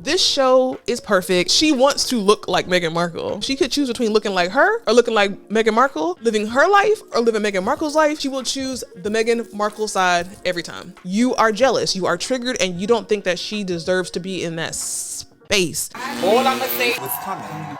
This show is perfect. She wants to look like Meghan Markle. She could choose between looking like her or looking like Meghan Markle, living her life or living Meghan Markle's life. She will choose the Meghan Markle side every time. You are jealous, you are triggered, and you don't think that she deserves to be in that space. All I'm gonna say was coming.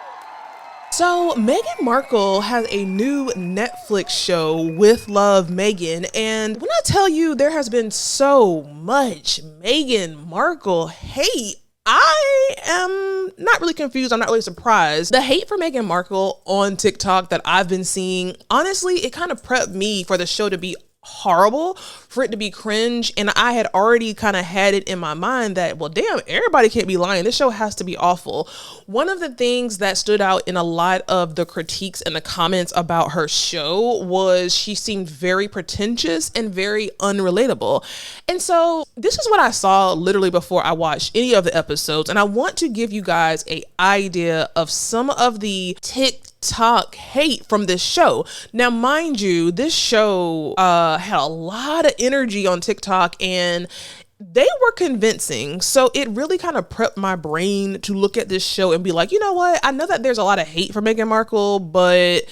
So Meghan Markle has a new Netflix show, With Love, Meghan. And when I tell you there has been so much Meghan Markle hate, I am not really confused. I'm not really surprised. The hate for Meghan Markle on TikTok that I've been seeing, honestly, it kind of prepped me for the show to be horrible, for it to be cringe. And I had already kind of had it in my mind that, well, damn, everybody can't be lying. This show has to be awful. One of the things that stood out in a lot of the critiques and the comments about her show was she seemed very pretentious and very unrelatable. And so this is what I saw literally before I watched any of the episodes. And I want to give you guys an idea of some of the TikTok hate from this show. Now, mind you, this show had a lot of energy on TikTok and they were convincing. So it really kind of prepped my brain to look at this show and be like, you know what? I know that there's a lot of hate for Meghan Markle, but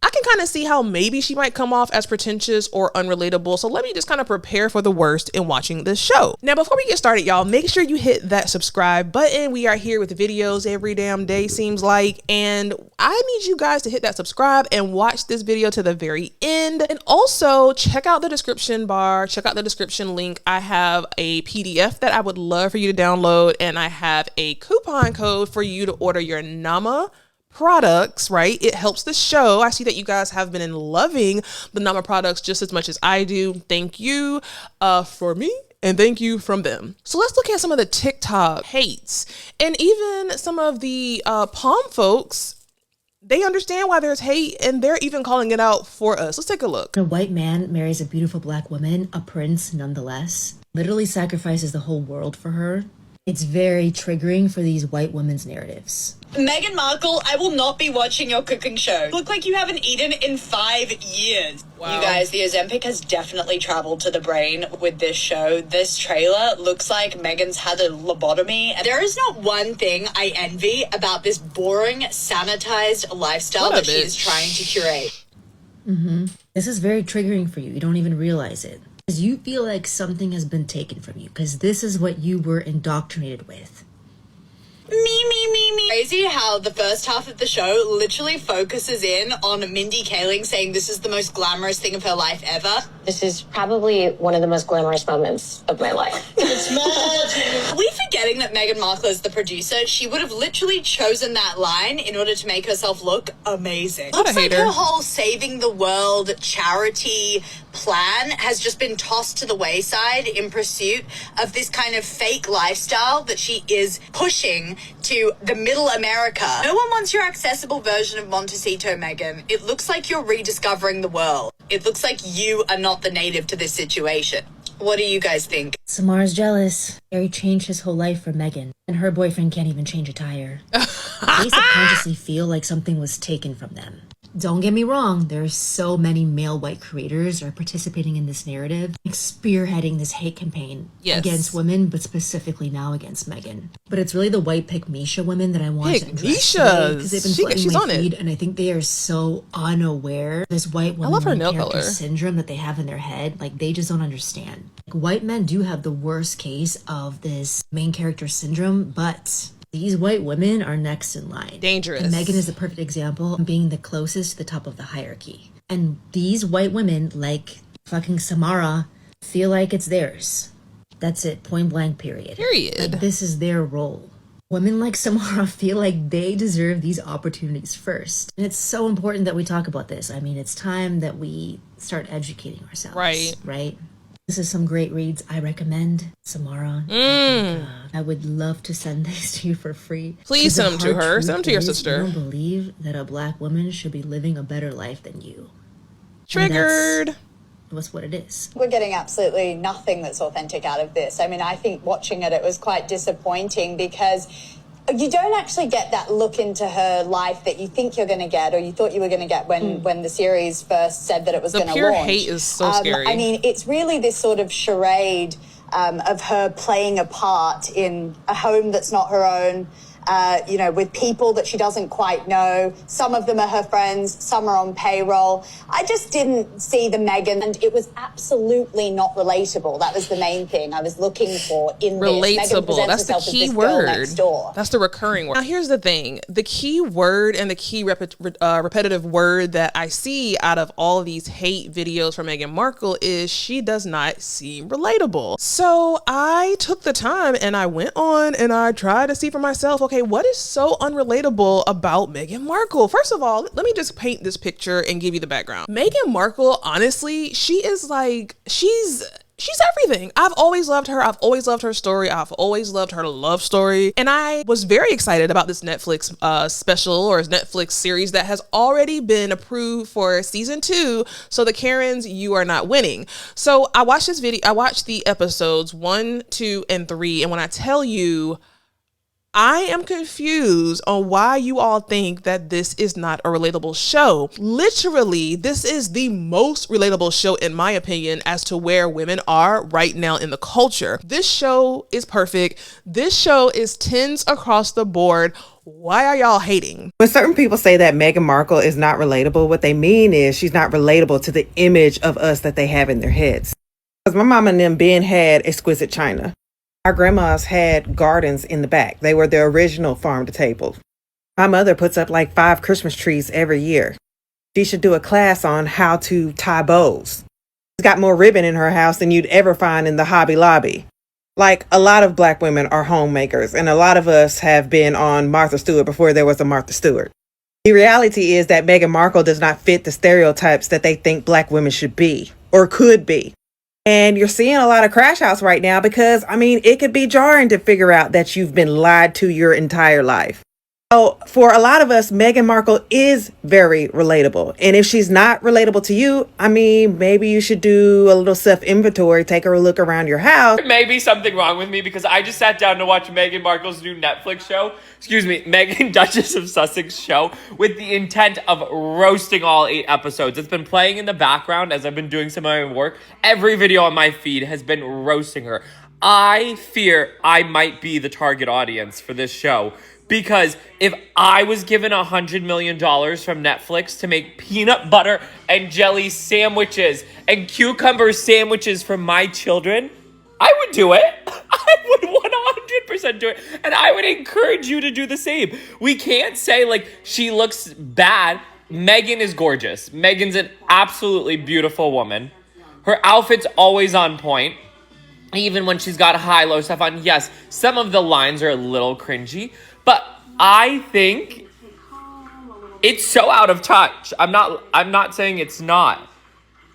I can kind of see how maybe she might come off as pretentious or unrelatable. So let me just kind of prepare for the worst in watching this show. Now, before we get started, y'all, make sure you hit that subscribe button. We are here with videos every damn day, seems like. And I need you guys to hit that subscribe and watch this video to the very end. And also check out the description bar, check out the description link. I have a PDF that I would love for you to download. And I have a coupon code for you to order your Nama products, right? It helps the show. I see that you guys have been loving the Nama products just as much as I do. Thank you for me and thank you from them. So let's look at some of the TikTok hates and even some of the Palm folks. They understand why there's hate and they're even calling it out for us. Let's take a look. A white man marries a beautiful black woman, a prince nonetheless, literally sacrifices the whole world for her. It's very triggering for these white women's narratives. Meghan Markle, I will not be watching your cooking show. Look like you haven't eaten in 5 years. Wow. You guys, the Ozempic has definitely traveled to the brain with this show. This trailer looks like Meghan's had a lobotomy. There is not one thing I envy about this boring, sanitized lifestyle that she's trying to curate. This is very triggering for you. You don't even realize it. Because you feel like something has been taken from you. Because this is what you were indoctrinated with. Me. Crazy how the first half of the show literally focuses in on Mindy Kaling saying this is the most glamorous thing of her life ever. This is probably one of the most glamorous moments of my life. It's magic. Are we forgetting that Meghan Markle is the producer? She would have literally chosen that line in order to make herself look amazing. Looks like her whole saving the world charity plan has just been tossed to the wayside in pursuit of this kind of fake lifestyle that she is pushing to the middle America. No one wants your accessible version of Montecito, Meghan. It looks like you're rediscovering the world. It looks like you are not the native to this situation. What do you guys think? Samara's jealous. Harry changed his whole life for Meghan, and her boyfriend can't even change a tire. They subconsciously feel like something was taken from them. Don't get me wrong, there's so many male white creators are participating in this narrative, like spearheading this hate campaign against women, but specifically now against Meghan. But it's really the white pick Misha women that I want to address today, because they've been flooding my feed, and I think they are so unaware of this white woman character syndrome that they have in their head. Like, they just don't understand. Like, white men do have the worst case of this main character syndrome, but these white women are next in line. Dangerous. And Meghan is the perfect example of being the closest to the top of the hierarchy. And these white women, like fucking Samara, feel like it's theirs. That's it. Point blank, period. Like, this is their role. Women like Samara feel like they deserve these opportunities first. And it's so important that we talk about this. I mean, it's time that we start educating ourselves. Right? This is some great reads I recommend, Samara. I would love to send these to you for free. Please send them to her. Send them to your sister. I don't believe that a black woman should be living a better life than you. Triggered. That's what it is. We're getting absolutely nothing that's authentic out of this. I mean, I think watching it was quite disappointing because you don't actually get that look into her life that you think you're going to get, or you thought you were going to get when the series first said that it was going to launch. The pure hate is so scary. I mean, it's really this sort of charade of her playing a part in a home that's not her own, you know, with people that she doesn't quite know. Some of them are her friends, some are on payroll. I just didn't see the Meghan, and it was absolutely not relatable. That was the main thing I was looking for in relatable. That's the key word. That's the recurring word. Now, here's the thing. The key word and the key repetitive word that I see out of all of these hate videos from Meghan Markle is she does not seem relatable. So I took the time and I went on and I tried to see for myself, okay, what is so unrelatable about Meghan Markle? First of all, let me just paint this picture and give you the background. Meghan Markle, honestly, she is like, she's everything. I've always loved her. I've always loved her story. I've always loved her love story. And I was very excited about this Netflix special or Netflix series that has already been approved for season 2. So the Karens, you are not winning. So I watched this video. I watched the episodes 1, 2, and 3. And when I tell you, I am confused on why you all think that this is not a relatable show. Literally, this is the most relatable show, in my opinion, as to where women are right now in the culture. This show is perfect. This show is 10s across the board. Why are y'all hating? When certain people say that Meghan Markle is not relatable, what they mean is she's not relatable to the image of us that they have in their heads. Because my mom and them Ben had exquisite china. Our grandmas had gardens in the back. They were the original farm to table. My mother puts up like 5 Christmas trees every year. She should do a class on how to tie bows. She's got more ribbon in her house than you'd ever find in the Hobby Lobby. Like, a lot of black women are homemakers, and a lot of us have been on Martha Stewart before there was a Martha Stewart. The reality is that Meghan Markle does not fit the stereotypes that they think black women should be or could be. And you're seeing a lot of crash outs right now because, I mean, it could be jarring to figure out that you've been lied to your entire life. So for a lot of us, Meghan Markle is very relatable. And if she's not relatable to you, I mean, maybe you should do a little self-inventory, take a look around your house. There may be something wrong with me because I just sat down to watch Meghan Markle's new Netflix show, Meghan Duchess of Sussex show, with the intent of roasting all 8 episodes. It's been playing in the background as I've been doing some of my work. Every video on my feed has been roasting her. I fear I might be the target audience for this show. Because if I was given $100 million from Netflix to make peanut butter and jelly sandwiches and cucumber sandwiches for my children, I would do it. I would 100% do it. And I would encourage you to do the same. We can't say, like, she looks bad. Meghan is gorgeous. Meghan's an absolutely beautiful woman. Her outfit's always on point. Even when she's got high-low stuff on. Yes, some of the lines are a little cringy. But I think it's so out of touch. I'm not saying it's not.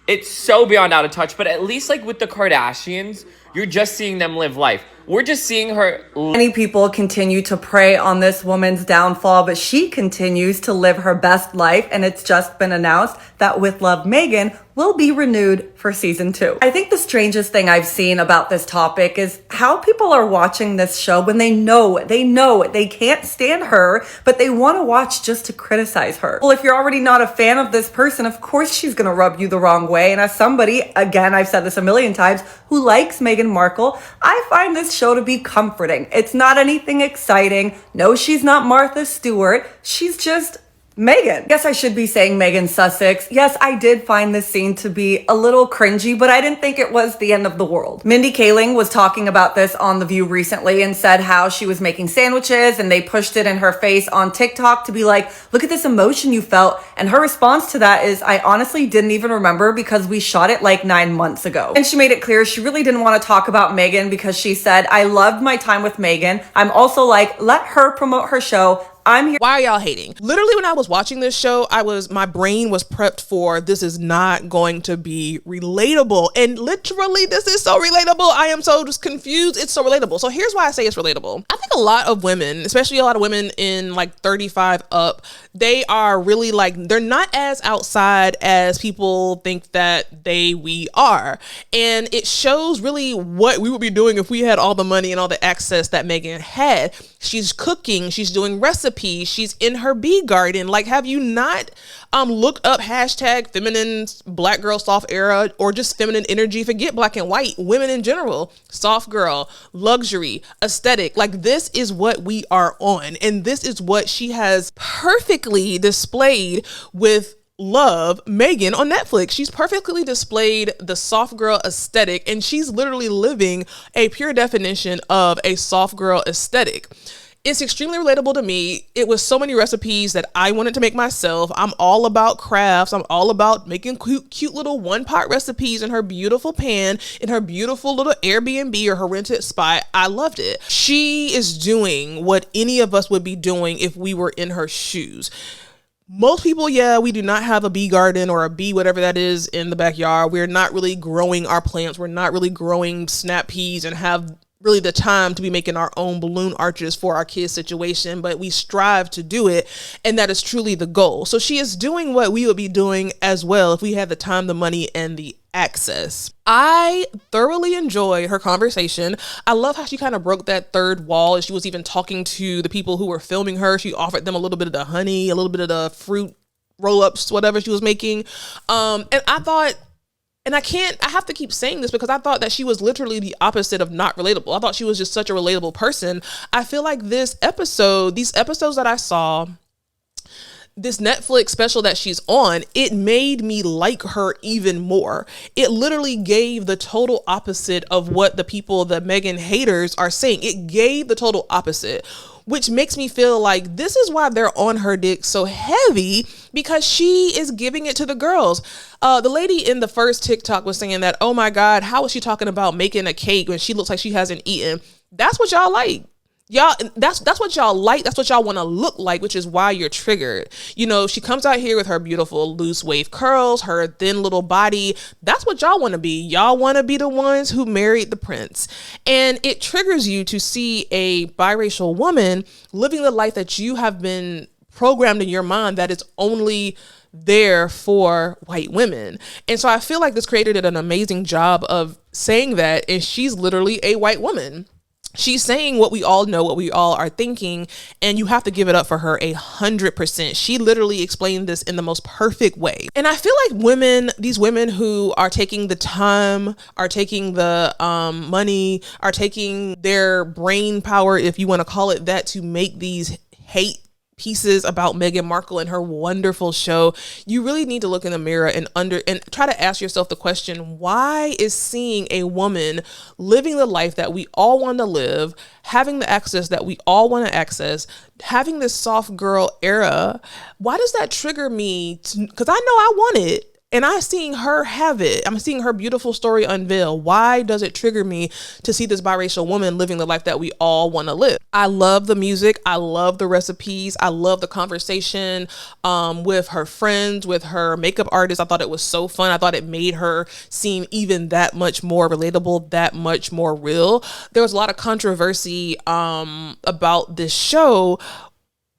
It's so beyond out of touch. But at least like with the Kardashians, you're just seeing them live life. We're just seeing her. Many people continue to prey on this woman's downfall, but she continues to live her best life. And it's just been announced that With Love Meghan will be renewed for season 2. I think the strangest thing I've seen about this topic is how people are watching this show when they know they can't stand her, but they want to watch just to criticize her. Well, if you're already not a fan of this person, of course she's going to rub you the wrong way. And as somebody, again, I've said this a million times, who likes Meghan Markle, I find this show to be comforting. It's not anything exciting. No, she's not Martha Stewart. She's just Meghan. Yes, I should be saying Meghan Sussex. Yes, I did find this scene to be a little cringy, but I didn't think it was the end of the world. Mindy Kaling was talking about this on The View recently and said how she was making sandwiches and they pushed it in her face on TikTok to be like, look at this emotion you felt. And her response to that is, I honestly didn't even remember because we shot it like 9 months ago. And she made it clear she really didn't want to talk about Meghan because she said, I loved my time with Meghan. I'm also like, let her promote her show. I'm here. Why are y'all hating? Literally, when I was watching this show, my brain was prepped for this is not going to be relatable. And literally, this is so relatable. I am so just confused. It's so relatable. So here's why I say it's relatable. I think a lot of women, especially a lot of women in like 35 up, they are really like, they're not as outside as people think that we are. And it shows really what we would be doing if we had all the money and all the access that Meghan had. She's cooking. She's doing recipes. She's in her bee garden. Like, have you not looked up hashtag feminine black girl soft era or just feminine energy? Forget black and white. Women in general. Soft girl, luxury, aesthetic. Like, this is what we are on. And this is what she has perfectly displayed with Love Meghan on Netflix. She's perfectly displayed the soft girl aesthetic, and she's literally living a pure definition of a soft girl aesthetic. It's extremely relatable to me. It was so many recipes that I wanted to make myself. I'm all about crafts. I'm all about making cute little one-pot recipes in her beautiful pan, in her beautiful little Airbnb or her rented spot. I loved it. She is doing what any of us would be doing if we were in her shoes. Most people, we do not have a bee garden or a bee, whatever that is, in the backyard. We're not really growing our plants. We're not really growing snap peas and have really the time to be making our own balloon arches for our kids' situation, but we strive to do it, and that is truly the goal. So she is doing what we would be doing as well if we had the time, the money, and the access. I thoroughly enjoyed her conversation. I love how she kind of broke that third wall, and she was even talking to the people who were filming her. She offered them a little bit of the honey, a little bit of the fruit roll-ups, whatever she was making. And I thought, and I have to keep saying this because I thought that she was literally the opposite of not relatable. I thought she was just such a relatable person. I feel like these episodes that I saw, this Netflix special that she's on, it made me like her even more. It literally gave the total opposite of what the Meghan haters are saying. It gave the total opposite, which makes me feel like this is why they're on her dick so heavy, because she is giving it to the girls. The lady in the first TikTok was saying that, oh my God, how is she talking about making a cake when she looks like she hasn't eaten? That's what y'all like. Y'all, that's what y'all like. That's what y'all want to look like, which is why you're triggered. You know, she comes out here with her beautiful loose wave curls, her thin little body. That's what y'all want to be. Y'all want to be the ones who married the prince. And it triggers you to see a biracial woman living the life that you have been programmed in your mind that is only there for white women. And so I feel like this creator did an amazing job of saying that, and she's literally a white woman. She's saying what we all know, what we all are thinking, and you have to give it up for her 100%. She literally explained this in the most perfect way. And I feel like these women who are taking the time, are taking the money, are taking their brain power, if you want to call it that, to make these hate pieces about Meghan Markle and her wonderful show, you really need to look in the mirror and try to ask yourself the question, why is seeing a woman living the life that we all want to live, having the access that we all want to access, having this soft girl era, why does that trigger me? Because I know I want it. And I'm seeing her have it. I'm seeing her beautiful story unveil. Why does it trigger me to see this biracial woman living the life that we all want to live? I love the music. I love the recipes. I love the conversation with her friends, with her makeup artist. I thought it was so fun. I thought it made her seem even that much more relatable, that much more real. There was a lot of controversy about this show,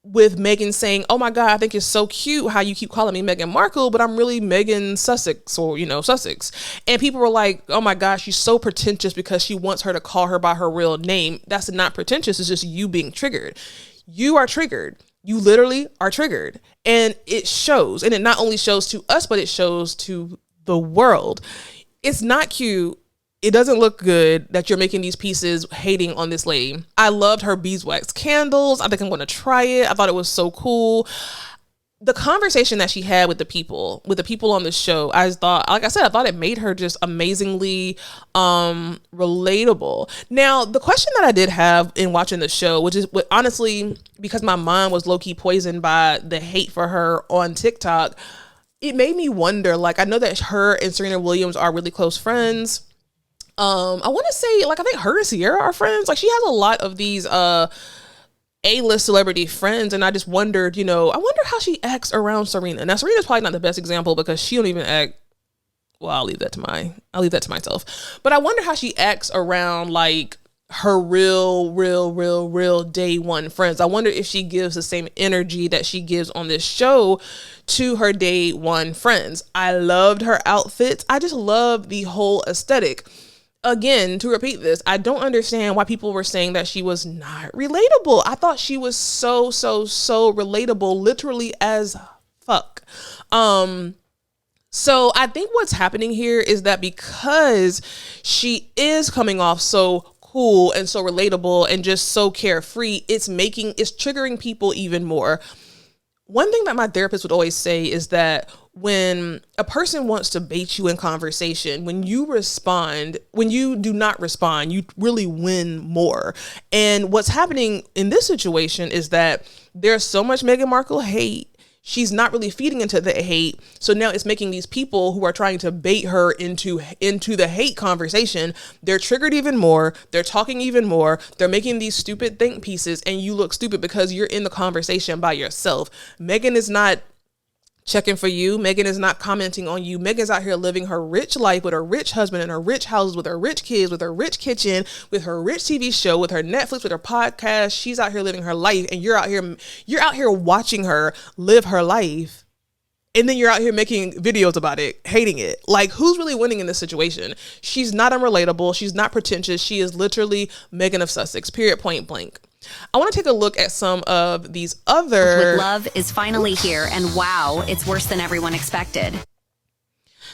with Meghan saying, oh my God, I think it's so cute how you keep calling me Meghan Markle, but I'm really Meghan Sussex, or, Sussex. And people were like, oh my gosh, she's so pretentious because she wants her to call her by her real name. That's not pretentious. It's just you being triggered. You are triggered. You literally are triggered. And it shows. And it not only shows to us, but it shows to the world. It's not cute. It doesn't look good that you're making these pieces hating on this lady. I loved her beeswax candles. I think I'm going to try it. I thought it was so cool. The conversation that she had with the people on the show, I thought, like I said, I thought it made her just amazingly relatable. Now, the question that I did have in watching the show, which is honestly, because my mind was low-key poisoned by the hate for her on TikTok, it made me wonder, like, I know that her and Serena Williams are really close friends. I want to say, like, I think her and Sierra are friends. Like, she has a lot of these A-list celebrity friends, and I just wondered, I wonder how she acts around Serena. Now, Serena's probably not the best example because she don't even act. Well, I'll leave that to myself. But I wonder how she acts around, like, her real day one friends. I wonder if she gives the same energy that she gives on this show to her day one friends. I loved her outfits. I just love the whole aesthetic. again, to repeat this, I don't understand why people were saying that she was not relatable. I thought she was so relatable, literally as fuck. So I think what's happening here is that because she is coming off so cool and so relatable and just so carefree, it's triggering people even more. One thing that my therapist would always say is that when a person wants to bait you in conversation, when you do not respond, you really win more. And what's happening in this situation is that there's so much Meghan Markle hate. She's not really feeding into the hate. So now it's making these people who are trying to bait her into the hate conversation, they're triggered even more. They're talking even more. They're making these stupid think pieces, and you look stupid because you're in the conversation by yourself. Meghan is not checking for you. Meghan is not commenting on you. Meghan's out here living her rich life with her rich husband and her rich house, with her rich kids, with her rich kitchen, with her rich TV show, with her Netflix, with her podcast. She's out here living her life, and you're out here watching her live her life. And then you're out here making videos about it, hating it. Like, who's really winning in this situation? She's not unrelatable. She's not pretentious. She is literally Meghan of Sussex, period, point blank. I want to take a look at some of these other... With Love is finally here, and wow, it's worse than everyone expected.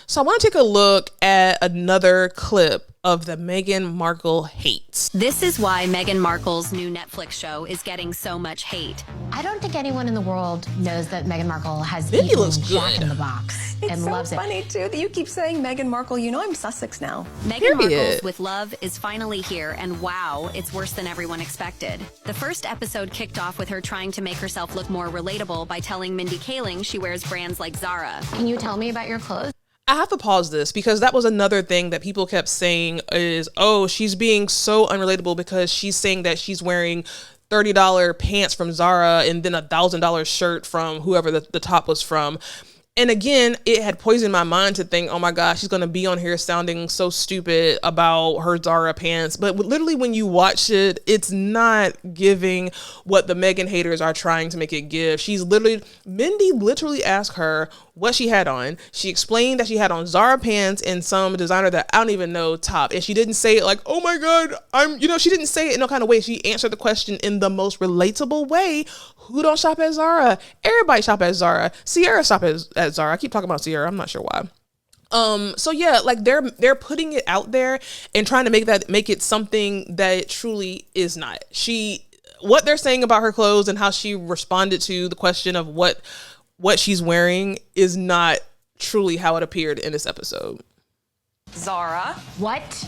So I want to take a look at another clip of the Meghan Markle hate. This is why Meghan Markle's new Netflix show is getting so much hate. I don't think anyone in the world knows that Meghan Markle has Mindy eaten looks Jack good in the Box and so loves funny too that you keep saying Meghan Markle. You know I'm Sussex now. Meghan Markle's With Love is finally here, and wow, it's worse than everyone expected. The first episode kicked off with her trying to make herself look more relatable by telling Mindy Kaling she wears brands like Zara. Can you tell me about your clothes? I have to pause this because that was another thing that people kept saying is, oh, she's being so unrelatable because she's saying that she's wearing $30 pants from Zara and then $1,000 shirt from whoever the top was from. And again, it had poisoned my mind to think, oh my gosh, she's going to be on here sounding so stupid about her Zara pants. But literally when you watch it, it's not giving what the Meghan haters are trying to make it give. Mindy literally asked her what she had on. She explained that she had on Zara pants and some designer that I don't even know top. And she didn't say it like, oh my God, she didn't say it in no kind of way. She answered the question in the most relatable way. Who don't shop at Zara? Everybody shop at Zara. Sierra shop at Zara. I keep talking about Sierra. I'm not sure why. So yeah, like they're putting it out there and trying to make it something that it truly is not. What they're saying about her clothes and how she responded to the question of what she's wearing is not truly how it appeared in this episode. Zara. What?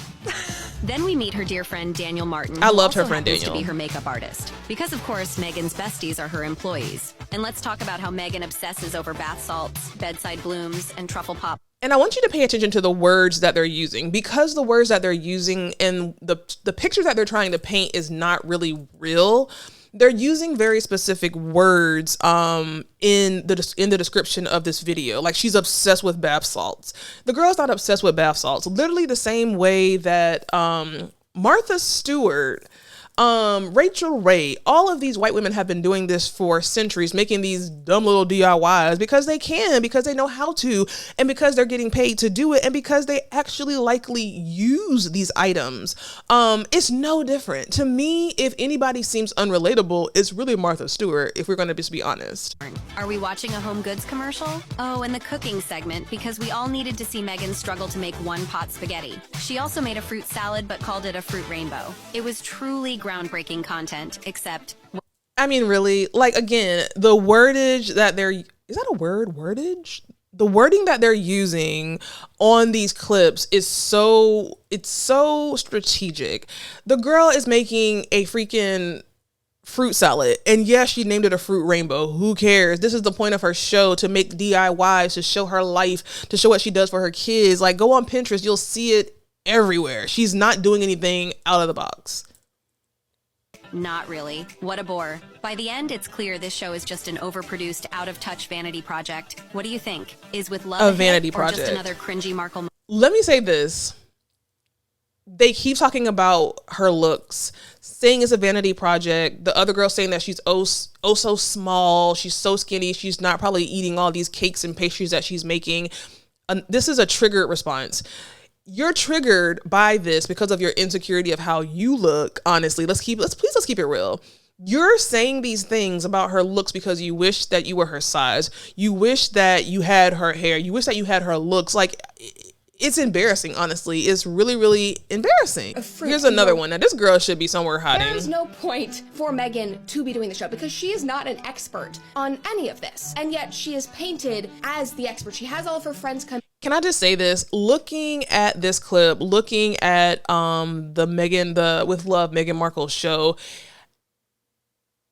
Then we meet her dear friend Daniel Martin. I loved her friend Daniel. Daniel. To be her makeup artist. Because of course, Meghan's besties are her employees. And let's talk about how Meghan obsesses over bath salts, bedside blooms, and truffle pop. And I want you to pay attention to the words that they're using, because the words that they're using and the picture that they're trying to paint is not really real. They're using very specific words in the description of this video. Like, she's obsessed with bath salts. The girl's not obsessed with bath salts. Literally the same way that Martha Stewart, Rachel Ray, all of these white women have been doing this for centuries, making these dumb little DIYs because they can, because they know how to, and because they're getting paid to do it, and because they actually likely use these items. It's no different. To me, if anybody seems unrelatable, it's really Martha Stewart, if we're going to just be honest. Are we watching a home goods commercial? Oh, and the cooking segment, because we all needed to see Meghan struggle to make one pot spaghetti. She also made a fruit salad, but called it a fruit rainbow. It was truly groundbreaking content, except... I mean, really, like, again, the wordage that is that a word? Wordage? The wording that they're using on these clips is so strategic. The girl is making a freaking fruit salad, and yes, she named it a fruit rainbow. Who cares? This is the point of her show, to make DIYs, to show her life, to show what she does for her kids. Like, go on Pinterest, you'll see it everywhere. She's not doing anything out of the box. Not really. What a bore. By the end, it's clear this show is just an overproduced, out-of-touch vanity project. What do you think? Is With Love a vanity project, or just another cringy Markle? Let me say this. They keep talking about her looks, saying it's a vanity project. The other girl saying that she's oh so small, she's so skinny, she's not probably eating all these cakes and pastries that she's making. This is a triggered response. you're triggered by this because of your insecurity of how you look. Honestly, let's keep it real. You're saying these things about her looks because you wish that you were her size. You wish that you had her hair. You wish that you had her looks. Like, it's embarrassing, honestly. It's really, really embarrassing. Here's another one. Now, this girl should be somewhere hiding. There's no point for Meghan to be doing the show because she is not an expert on any of this. And yet she is painted as the expert. She has all of her friends come. Can I just say this? Looking at this clip, looking at the With Love Meghan Markle show,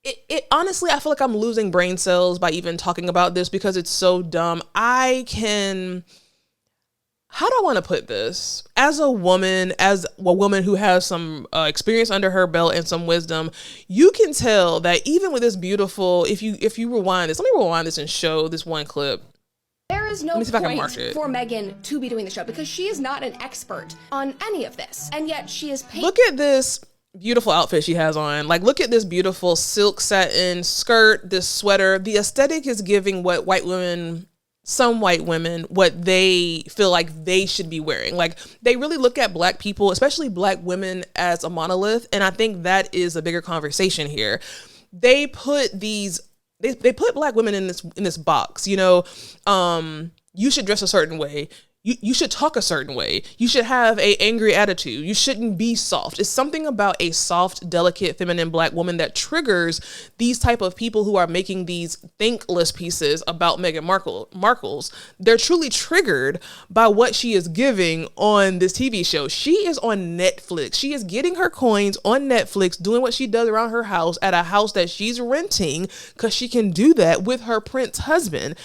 it honestly, I feel like I'm losing brain cells by even talking about this because it's so dumb. How do I want to put this? As a woman who has some experience under her belt and some wisdom, you can tell that even with this beautiful, if you rewind this, let me rewind this and show this one clip. There is no point for Meghan to be doing the show because she is not an expert on any of this. And yet she is painted. Look at this beautiful outfit she has on. Like, look at this beautiful silk satin skirt, this sweater. The aesthetic is giving what some white women, what they feel like they should be wearing. Like, they really look at black people, especially black women, as a monolith. And I think that is a bigger conversation here. They put they put black women in this box, you know. You should dress a certain way. You should talk a certain way. You should have an angry attitude. You shouldn't be soft. It's something about a soft, delicate, feminine black woman that triggers these type of people who are making these thankless pieces about Meghan Markle's. They're truly triggered by what she is giving on this TV show. She is on Netflix. She is getting her coins on Netflix, doing what she does around her house at a house that she's renting because she can do that with her prince husband.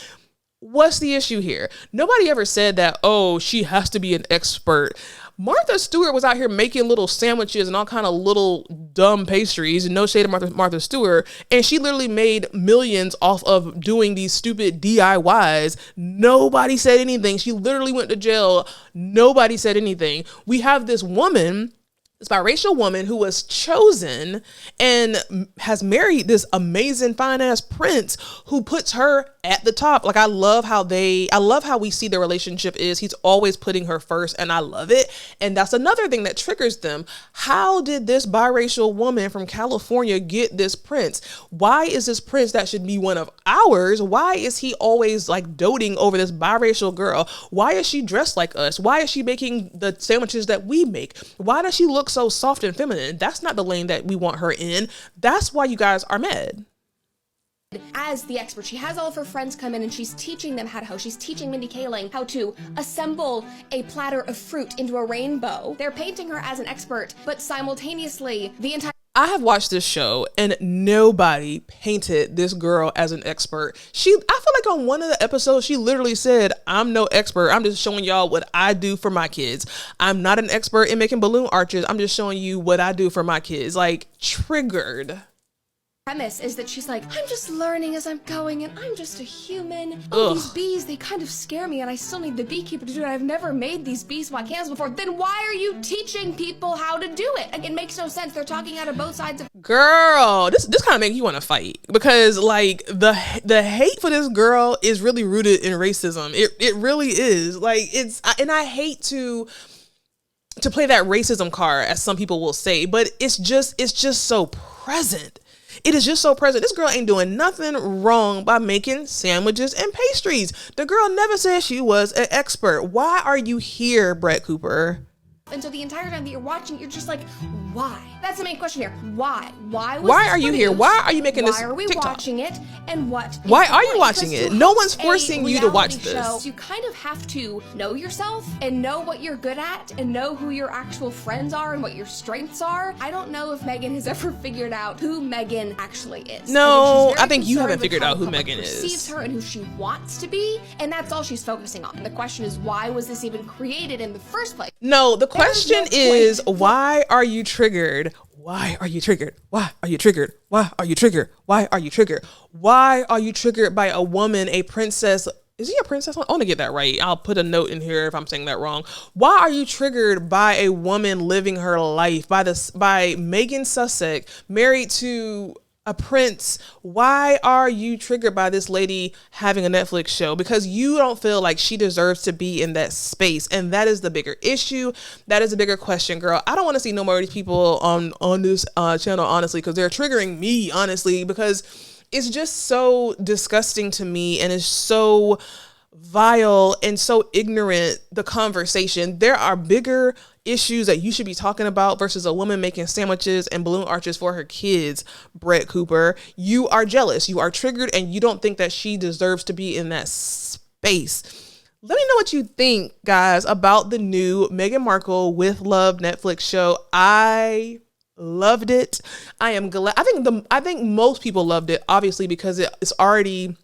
What's the issue here? Nobody ever said that, oh, she has to be an expert. Martha Stewart was out here making little sandwiches and all kind of little dumb pastries, and no shade of Martha Stewart, and she literally made millions off of doing these stupid DIYs. Nobody said anything. She literally went to jail. Nobody said anything. We have this woman, this biracial woman who was chosen and has married this amazing fine ass prince who puts her at the top. Like, I love how we see their relationship is. He's always putting her first, and I love it. And that's another thing that triggers them. How did this biracial woman from California get this prince? Why is this prince that should be one of ours? Why is he always like doting over this biracial girl? Why is she dressed like us? Why is she making the sandwiches that we make? Why does she look so soft and feminine? That's not the lane that we want her in. That's why you guys are mad. As the expert, she has all of her friends come in and she's teaching them how to host. She's teaching Mindy Kaling how to assemble a platter of fruit into a rainbow. They're painting her as an expert, but simultaneously I have watched this show and nobody painted this girl as an expert. I feel like on one of the episodes, she literally said, I'm no expert. I'm just showing y'all what I do for my kids. I'm not an expert in making balloon arches. I'm just showing you what I do for my kids. Like, triggered. Premise is that she's like, I'm just learning as I'm going and I'm just a human. Oh, these bees, they kind of scare me and I still need the beekeeper to do it. I've never made these beeswax candles before. Then why are you teaching people how to do it? Like, it makes no sense. They're talking out of both sides of— Girl, this kind of makes you want to fight because like the hate for this girl is really rooted in racism. It really is. Like, and I hate to play that racism card, as some people will say, but it's just so present. It is just so present. This girl ain't doing nothing wrong by making sandwiches and pastries. The girl never said she was an expert. Why are you here, Brett Cooper? And so the entire time that you're watching, you're just like, why? That's the main question here. Why? Why are you here? Why are you making this TikTok? Why are we watching it? And what? Why are you watching it? No one's forcing you to watch this. You kind of have to know yourself and know what you're good at and know who your actual friends are and what your strengths are. I don't know if Meghan has ever figured out who Meghan actually is. No, I think you haven't figured out who Meghan is. Perceives her and who she wants to be, and that's all she's focusing on. And the question is, why was this even created in the first place? No, the question is, why are you triggered? Why are you triggered? Why are you triggered? Why are you triggered? Why are you triggered? Why are you triggered by a woman, a princess? Is he a princess? I want to get that right. I'll put a note in here if I'm saying that wrong. Why are you triggered by a woman living her life, by Meghan Sussex, married to a prince, why are you triggered by this lady having a Netflix show? Because you don't feel like she deserves to be in that space. And that is the bigger issue. That is a bigger question, girl. I don't want to see no more of these people on this channel, honestly, because they're triggering me, honestly, because it's just so disgusting to me, and it's so vile and so ignorant, the conversation. There are bigger issues that you should be talking about versus a woman making sandwiches and balloon arches for her kids. Brett Cooper, you are jealous, you are triggered, and you don't think that she deserves to be in that space. Let me know what you think, guys, about the new Meghan Markle with Love Netflix show. I loved it. I am glad. I think most people loved it, obviously, because it's already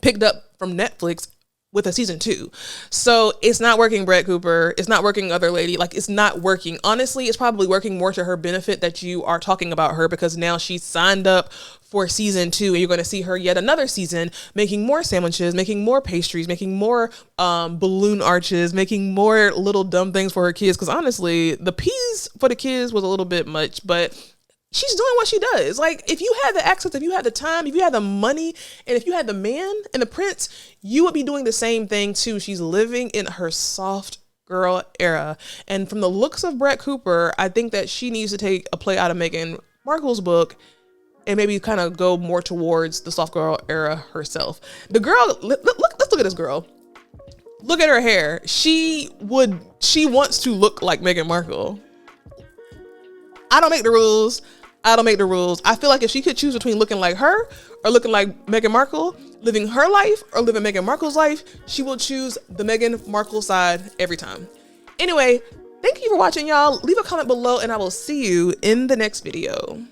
picked up from Netflix with a season 2. So it's not working, Brett Cooper. It's not working, other lady. Like, it's not working. Honestly, it's probably working more to her benefit that you are talking about her, because now she's signed up for season 2, and you're going to see her yet another season making more sandwiches, making more pastries, making more balloon arches, making more little dumb things for her kids. Because honestly, the peas for the kids was a little bit much, but she's doing what she does. Like, if you had the access, if you had the time, if you had the money, and if you had the man and the prince, you would be doing the same thing too. She's living in her soft girl era. And from the looks of Brett Cooper, I think that she needs to take a play out of Meghan Markle's book and maybe kind of go more towards the soft girl era herself. The girl, let's look at this girl. Look at her hair. She wants to look like Meghan Markle. I don't make the rules. I don't make the rules. I feel like if she could choose between looking like her or looking like Meghan Markle, living her life or living Meghan Markle's life, she will choose the Meghan Markle side every time. Anyway, thank you for watching, y'all. Leave a comment below, and I will see you in the next video.